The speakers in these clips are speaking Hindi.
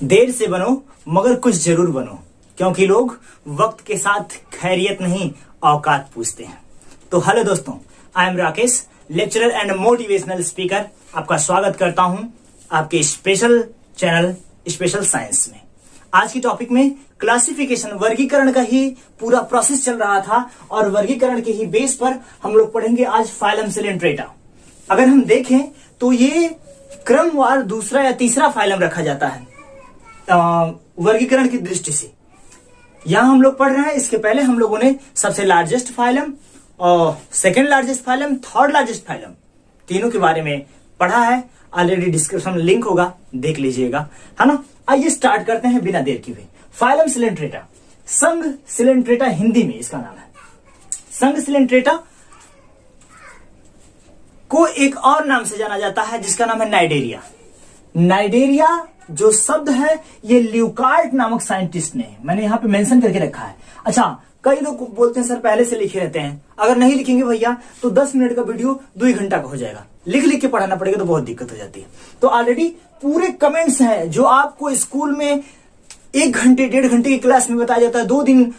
देर से बनो मगर कुछ जरूर बनो, क्योंकि लोग वक्त के साथ खैरियत नहीं औकात पूछते हैं। तो हेलो दोस्तों, I am Rakesh, lecturer and motivational speaker. आपका स्वागत करता हूं आपके स्पेशल चैनल स्पेशल साइंस में। आज की टॉपिक में क्लासिफिकेशन, वर्गीकरण का ही पूरा प्रोसेस चल रहा था और वर्गीकरण के ही बेस पर हम लोग पढ़ेंगे आज फाइलम सिलेंट्रेटा। अगर हम देखें तो ये क्रमवार दूसरा या तीसरा फाइलम रखा जाता है वर्गीकरण की दृष्टि से। यहां हम लोग पढ़ रहे हैं, इसके पहले हम लोगों ने सबसे लार्जेस्ट फाइलम और second largest phylum, third largest phylum, तीनों के बारे में पढ़ा है। ऑलरेडी डिस्क्रिप्शन में लिंक होगा, देख लीजिएगा, है ना। आइए स्टार्ट करते हैं बिना देर किए। फाइलम सिलेंट्रेटा, संघ सिलेंट्रेटा हिंदी में इसका नाम है। संघ सिलेंट्रेटा को एक और नाम से जाना जाता है जिसका नाम है नाइडेरिया। नाइडेरिया जो शब्द है ये ल्यूकार्ट नामक साइंटिस्ट ने, मैंने यहां पे मेंशन करके रखा है। अच्छा, कई लोग बोलते हैं सर पहले से लिखे रहते हैं। अगर नहीं लिखेंगे भैया तो 10 मिनट का वीडियो 2 घंटा का हो जाएगा। लिख लिख के पढ़ाना पड़ेगा तो बहुत दिक्कत हो जाती है। तो ऑलरेडी पूरे कमेंट्स हैं जो आपको स्कूल में 1 घंटे 1.5 घंटे की क्लास में बताया जाता है, 2 दिन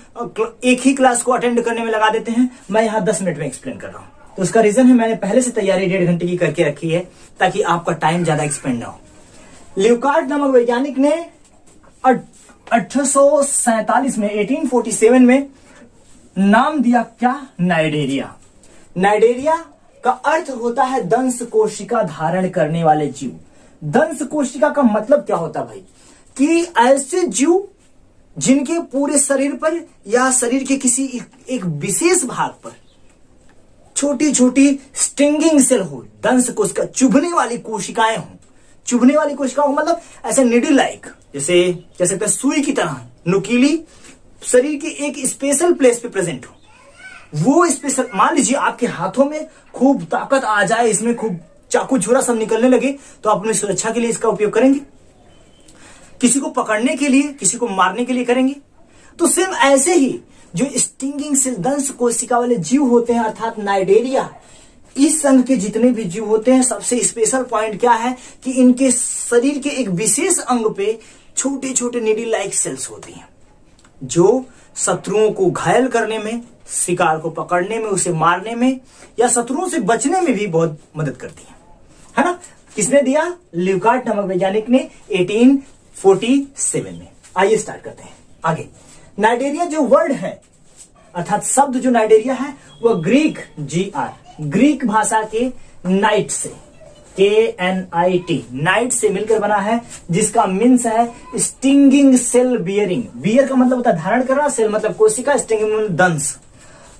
एक ही क्लास को अटेंड करने में लगा देते हैं। मैं यहाँ 10 मिनट में एक्सप्लेन कर रहा हूं। तो उसका रीजन है मैंने पहले से तैयारी 1.5 घंटे की करके रखी है ताकि आपका टाइम ज्यादा एक्सपेंड ना हो। ल्यूकार्ट नामक वैज्ञानिक ने 1847 में 1847 में नाम दिया क्या? नाइडेरिया। नाइडेरिया का अर्थ होता है दंश कोशिका धारण करने वाले जीव। दंश कोशिका का मतलब क्या होता है भाई? कि ऐसे जीव जिनके पूरे शरीर पर या शरीर के किसी एक विशेष भाग पर छोटी छोटी स्टिंगिंग सेल हो, दंश कोशिका, चुभने वाली कोशिकाएं हो। चुभने वाली कोशिकाओं मतलब ऐसे निडल लाइक, जैसे कह सकते हैं सुई की तरह नुकीली, शरीर के एक स्पेशल प्लेस पे प्रेजेंट हो। वो स्पेशल, मान लीजिए आपके हाथों में खूब ताकत आ जाए, इसमें खूब चाकू छुरा सब निकलने लगे, तो आप अपनी सुरक्षा के लिए इसका उपयोग करेंगे, किसी को पकड़ने के लिए, किसी को मारने के लिए करेंगे। तो सेम ऐसे ही जो स्टिंगिंग सेल दंश कोशिका वाले जीव होते हैं अर्थात नाइडेरिया, इस संघ के जितने भी जीव होते हैं, सबसे स्पेशल पॉइंट क्या है कि इनके शरीर के एक विशेष अंग पे छोटे छोटे नीडल लाइक सेल्स होती हैं जो शत्रुओं को घायल करने में, शिकार को पकड़ने में, उसे मारने में या शत्रुओं से बचने में भी बहुत मदद करती है ना। किसने दिया? ल्यूकार्ट नामक वैज्ञानिक ने 1847 में। आइए स्टार्ट करते हैं आगे। नाइडेरिया जो वर्ड है अर्थात शब्द जो नाइडेरिया है वह ग्रीक भाषा के नाइट से, KNIT, नाइट से मिलकर बना है, जिसका मीन्स है स्टिंगिंग सेल बियरिंग। बियर का मतलब होता है धारण करना, सेल मतलब कोशिका, स्टिंगिंग मतलब दंश।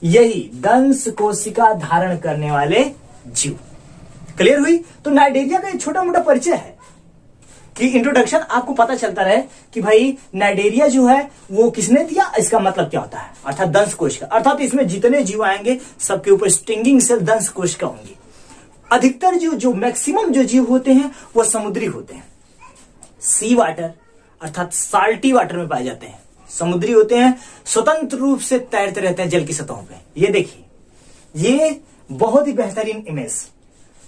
यही दंश कोशिका धारण करने वाले जीव। क्लियर हुई? तो नाइडेरिया का एक छोटा मोटा परिचय है कि इंट्रोडक्शन आपको पता चलता रहे कि भाई नाइडेरिया जो है वो किसने दिया, इसका मतलब क्या होता है, अर्थात दंश कोशिका। अर्थात इसमें जितने जीव आएंगे सबके ऊपर स्टिंगिंग सेल दंश कोशिका होंगी। अधिकतर जो मैक्सिमम जो जीव होते हैं वो समुद्री होते हैं, सी वाटर अर्थात साल्टी वाटर में पाए जाते हैं, समुद्री होते हैं, स्वतंत्र रूप से तैरते रहते हैं जल की सतहों पे। ये देखिए, ये बहुत ही बेहतरीन इमेज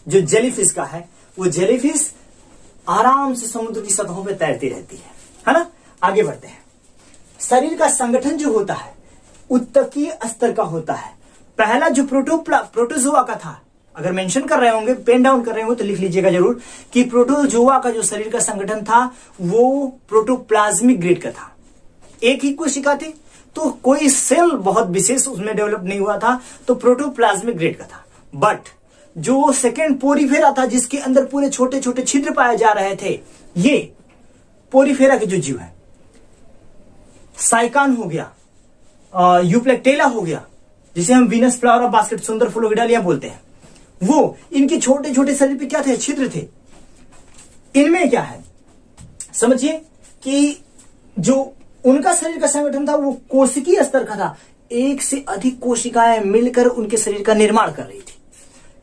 जो जेलीफिश का है, वो जेलीफिश आराम से समुद्र की सतहों पे तैरती रहती है ना। आगे बढ़ते हैं। शरीर का संगठन जो होता है उत्तकीय स्तर का होता है। पहला जो प्रोटोजोआ का था, अगर मेंशन कर रहे होंगे, पेन डाउन कर रहे हो तो लिख लीजिएगा जरूर कि प्रोटोजोआ का जो शरीर का संगठन था वो प्रोटोप्लाज्मिक ग्रेड का था। एक ही कोशिका थी तो कोई सेल बहुत विशेष उसमें डेवलप नहीं हुआ था, तो प्रोटोप्लाज्मिक ग्रेड का था। बट जो सेकेंड पोरीफेरा था जिसके अंदर पूरे छोटे छोटे छिद्र पाए जा रहे थे, ये पोरीफेरा के जो जीव है, साइकान हो गया, यूप्लेक्टेला हो गया, जिसे हम वीनस फ्लावर बास्केट, सुंदर फूलों की डालियां बोलते हैं, वो इनके छोटे छोटे शरीर पे क्या थे? छिद्र थे। इनमें क्या है समझिए कि जो उनका शरीर का संगठन था वो कोशिकीय स्तर का था। एक से अधिक कोशिकाएं मिलकर उनके शरीर का निर्माण कर रही थी।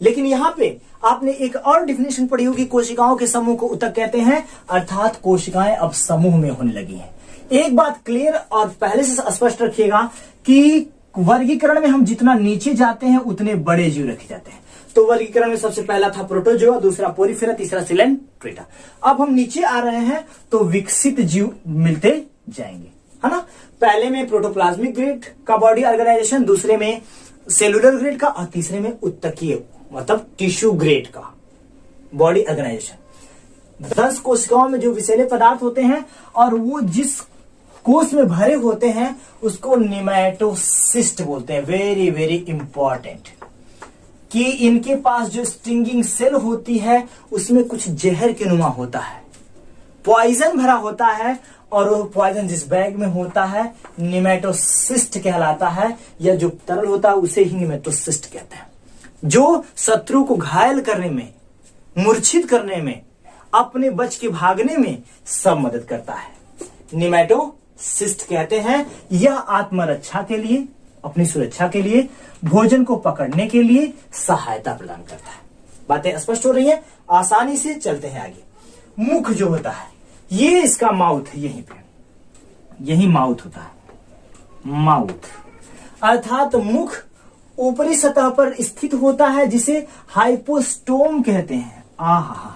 लेकिन यहां पे आपने एक और डिफिनेशन पढ़ी होगी, कोशिकाओं के समूह को ऊतक कहते हैं, अर्थात कोशिकाएं अब समूह में होने लगी हैं। एक बात क्लियर और पहले से स्पष्ट रखिएगा कि वर्गीकरण में हम जितना नीचे जाते हैं उतने बड़े जीव रखे जाते हैं। तो वर्गीकरण में सबसे पहला था प्रोटोजोआ, दूसरा पोरिफेरा, तीसरा सिलेंट्रेटा। अब हम नीचे आ रहे हैं तो विकसित जीव मिलते जाएंगे, है ना। पहले में प्रोटोप्लाज्मिक ग्रेड का बॉडी ऑर्गेनाइजेशन, दूसरे में सेलुलर ग्रेड का, और तीसरे में उत्तकीय मतलब टिश्यू ग्रेड का बॉडी ऑर्गेनाइजेशन। 10 कोशिकाओं में जो विषैले पदार्थ होते हैं और वो जिस कोश में भरे होते हैं उसको निमेटोसिस्ट बोलते हैं। वेरी वेरी इंपॉर्टेंट कि इनके पास जो स्टिंगिंग सेल होती है उसमें कुछ जहर के नुमा होता है, पॉइजन भरा होता है, और वो पॉइजन जिस बैग में होता है निमेटोसिस्ट कहलाता है, या जो तरल होता है उसे ही निमेटोसिस्ट कहते हैं, जो शत्रु को घायल करने में, मूर्छित करने में, अपने बच के भागने में सब मदद करता है। निमेटोसिस्ट कहते हैं। यह आत्मरक्षा के लिए, अपनी सुरक्षा के लिए, भोजन को पकड़ने के लिए सहायता प्रदान करता है। बातें स्पष्ट हो रही हैं, आसानी से चलते हैं आगे। मुख जो होता है ये इसका माउथ है, यहीं पे यही माउथ होता है। माउथ अर्थात मुख ऊपरी सतह पर स्थित होता है जिसे हाइपोस्टोम कहते हैं। आहा,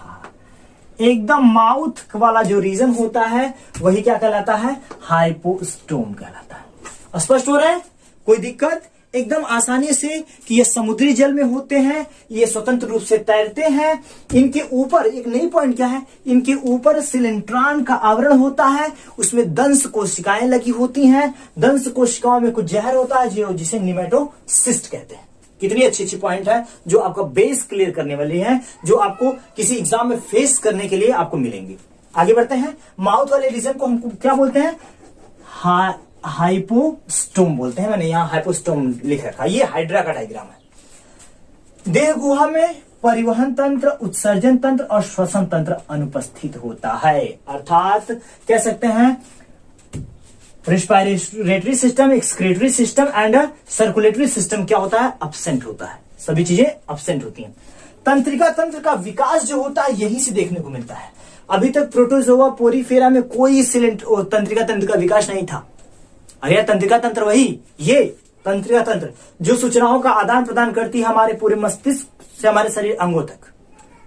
एकदम माउथ वाला जो रीजन होता है वही क्या कहलाता है, हाइपोस्टोम कहलाता है। स्पष्ट हो रहा है, कोई दिक्कत? एकदम आसानी से कि ये समुद्री जल में होते हैं, ये स्वतंत्र रूप से तैरते हैं। इनके ऊपर एक नई पॉइंट क्या है, इनके ऊपर सिलेंट्रॉन का आवरण होता है, उसमें दंश कोशिकाएं लगी होती हैं। दंश कोशिकाओं में कुछ जहर होता है जो जिसे निमेटोसिस्ट कहते हैं। कितनी अच्छी अच्छी पॉइंट है जो आपका बेस क्लियर करने वाली है, जो आपको किसी एग्जाम में फेस करने के लिए आपको मिलेंगे। आगे बढ़ते हैं। माउथ वाले रीजन को हमको क्या बोलते हैं, हाइपोस्टोम बोलते हैं। मैंने यहां हाइपोस्टोम लिख रखा है, ये हाइड्रा का डायग्राम है। देह गुहा में परिवहन तंत्र, उत्सर्जन तंत्र और श्वसन तंत्र अनुपस्थित होता है, अर्थात कह सकते हैं respiratory system, excretory system and circulatory system क्या होता है, एब्सेंट होता है। सभी चीजें एब्सेंट होती हैं। तंत्रिका तंत्र का विकास जो होता है यहीं से देखने को मिलता है। अभी तक प्रोटोजोआ पोरिफेरा में कोई तंत्रिका तंत्र का विकास नहीं था। अरे तंत्रिका तंत्र वही, ये तंत्रिका तंत्र जो सूचनाओं का आदान प्रदान करती है हमारे पूरे मस्तिष्क से हमारे शरीर अंगों तक,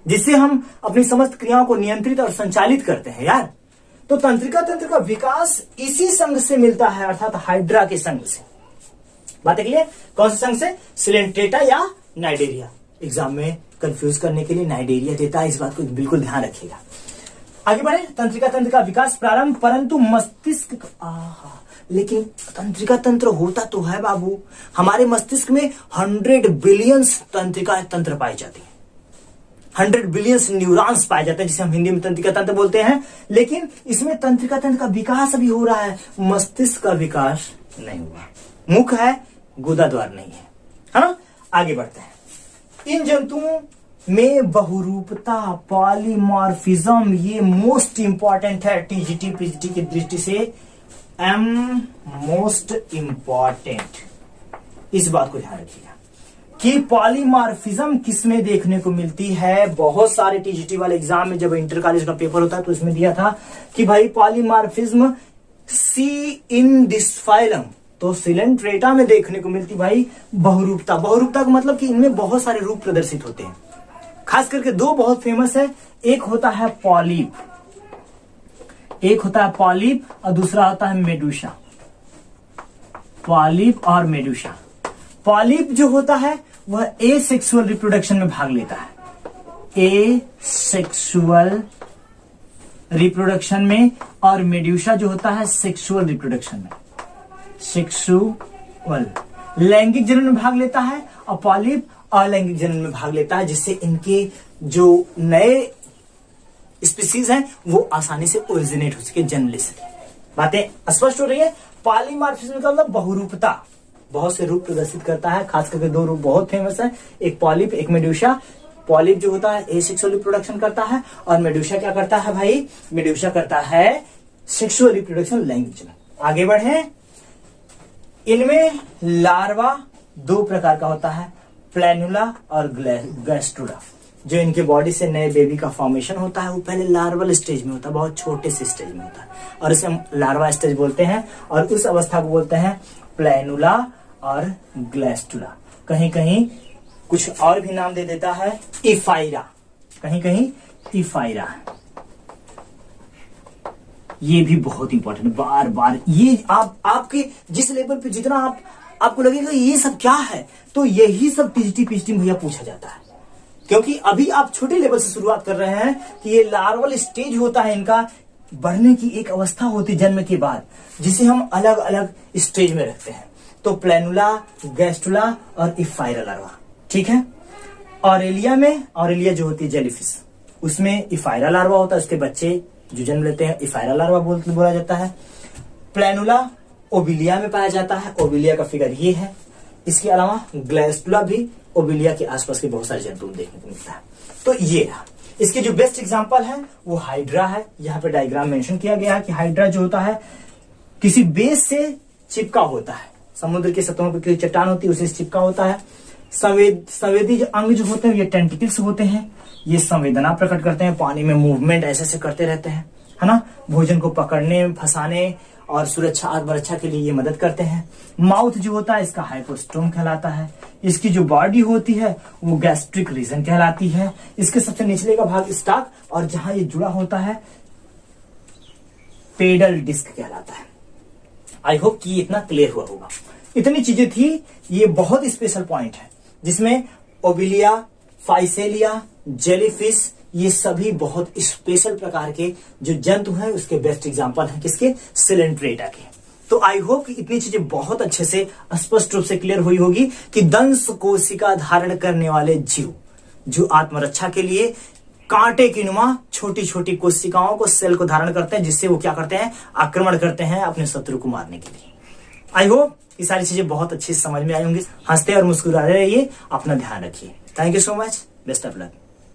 जिससे हम अपनी समस्त क्रियाओं को नियंत्रित और संचालित करते हैं यार। तो तंत्रिका तंत्र का विकास इसी संघ से मिलता है, अर्थात हाइड्रा के संघ से। बात क्लियर? कौन से संघ से? सिलेंट्रेटा या नाइडेरिया। एग्जाम में कंफ्यूज करने के लिए नाइडेरिया देता है, इस बात को बिल्कुल ध्यान रखिएगा। आगे बढ़े। तंत्रिका तंत्र का विकास प्रारंभ, परंतु मस्तिष्क लेकिन तंत्रिका तंत्र होता तो है बाबू, हमारे मस्तिष्क में 100 बिलियन तंत्रिका तंत्र पाए जाते हैं, 100 बिलियन न्यूरॉन्स पाए जाते हैं, जिसे हम हिंदी में तंत्रिका तंत्र बोलते हैं। लेकिन इसमें तंत्रिका तंत्र का विकास अभी हो रहा है, मस्तिष्क का विकास नहीं हुआ। मुख है, गुदा द्वार नहीं है, है ना। आगे बढ़ते हैं। इन जंतुओं में बहुरूपता, पॉलीमॉर्फिज्म, ये मोस्ट इंपॉर्टेंट है टीजीटी पीजीटी की दृष्टि से। मोस्ट इंपॉर्टेंट, इस बात को ध्यान रखिएगा कि पॉलीमॉर्फिज्म किसमें देखने को मिलती है। बहुत सारे टीजीटी वाले एग्जाम में जब इंटर कॉलेज का पेपर होता है तो इसमें दिया था कि भाई polymorphism see in this phylum, तो सिलेंट्रेटा में देखने को मिलती भाई बहुरूपता। बहुरूपता का मतलब कि इनमें बहुत सारे रूप प्रदर्शित होते हैं। खास करके दो बहुत फेमस है, एक होता है पॉलिप, एक होता है पॉलिप और दूसरा होता है मेडूसा। पॉलिप और मेडूसा। पॉलिप जो होता है वह एसेक्सुअल रिप्रोडक्शन में भाग लेता है, एसेक्सुअल रिप्रोडक्शन में, और मेडूसा जो होता है सेक्सुअल रिप्रोडक्शन में, सेक्सुअल लैंगिक जनन में भाग लेता है, और पॉलिप अलैंगिक जनन में भाग लेता है, जिससे इनके जो नए स्पीसीज हैं वो आसानी से ओरिजिनेट हो सके, जन्म ले सके। बातें स्पष्ट हो रही है। पॉलीमॉर्फिज्म का मतलब बहुरूपता, बहुत से रूप प्रदर्शित करता है। खास करके दो रूप बहुत फेमस है, एक पॉलिप, एक मेडूसा। पॉलिप जो होता है एसेक्सुअल रिप्रोडक्शन करता है, और मेडूसा क्या करता है भाई, मेडूसा करता है सेक्सुअल रिप्रोडक्शन, लैंगिक जनन। आगे बढ़े। इनमें लार्वा दो प्रकार का होता है, प्लैनुला और गैस्ट्रुला। जो इनके बॉडी से नए बेबी का फॉर्मेशन होता है वो पहले लार्वल स्टेज में होता है, बहुत छोटे से स्टेज में होता है, और इसे हम लार्वा स्टेज बोलते हैं, और उस अवस्था को बोलते हैं प्लैनुला और ग्लैस्टुला। कहीं कहीं कुछ और भी नाम दे देता है, इफाइरा, कहीं कहीं इफाइरा। ये भी बहुत इंपॉर्टेंट, बार बार ये आपके जिस लेवल पे जितना आपको लगेगा ये सब क्या है, तो यही सब टीजीटी पीएचडी में भैया पूछा जाता है। क्योंकि अभी आप छोटे लेवल से शुरुआत कर रहे हैं कि ये लार्वल स्टेज होता है, इनका बढ़ने की एक अवस्था होती है जन्म के बाद, जिसे हम अलग अलग स्टेज में रखते हैं। तो प्लेनुला, गैस्ट्रुला और इफाइरा लार्वा, ठीक है। ऑरेलिया जो होती है जेलीफिश, उसमें इफाइरा लार्वा होता है, उसके बच्चे जो जन्म लेते हैं इफाइरा लार्वा बोला जाता है। प्लेनुला ओबिलिया में पाया जाता है, ओबिलिया का फिगर ये है। इसके अलावा ग्लैस्टुला भी ओबिलिया के आसपास के बहुत सारे जंतु देखने को मिलता है। तो ये रहा, इसके जो बेस्ट एग्जांपल है वो हाइड्रा है। यहाँ पे डायग्राम मेंशन किया गया है कि हाइड्रा जो होता है किसी बेस से चिपका होता है, समुद्र के सतहों पर कोई चट्टान होती है उसे चिपका होता है। संवेदी अंग जो होते हैं ये टेंटिकल्स होते हैं, ये संवेदना प्रकट करते हैं, पानी में मूवमेंट ऐसे करते रहते हैं, है ना। भोजन को पकड़ने, फंसाने और सुरक्षा आत्मरक्षा के लिए ये मदद करते हैं। माउथ जो होता है इसका हाइपोस्टोम कहलाता है। इसकी जो बॉडी होती है वो गैस्ट्रिक रीजन कहलाती है। इसके सबसे निचले का भाग स्टॉक और जहां ये जुड़ा होता है पेडल डिस्क कहलाता है। आई होप कि इतना क्लियर हुआ होगा। इतनी चीजें थी, ये बहुत स्पेशल पॉइंट है जिसमें ओबिलिया, फाइसेलिया, जेलीफिश, ये सभी बहुत स्पेशल प्रकार के जो जंतु हैं उसके बेस्ट एग्जांपल हैं किसके, सिलेंट्रेटा के। तो आई होप कि इतनी चीजें बहुत अच्छे से स्पष्ट रूप से क्लियर हुई होगी कि दंश कोशिका धारण करने वाले जीव जो आत्मरक्षा के लिए कांटे की नुमा छोटी छोटी कोशिकाओं को, सेल को धारण करते हैं, जिससे वो क्या करते हैं, आक्रमण करते हैं अपने शत्रु को मारने के लिए। आई होप ये सारी चीजें बहुत अच्छे से समझ में आई होंगी। हंसते और मुस्कुराते रहिए, अपना ध्यान रखिए। Thank you so much, best of luck.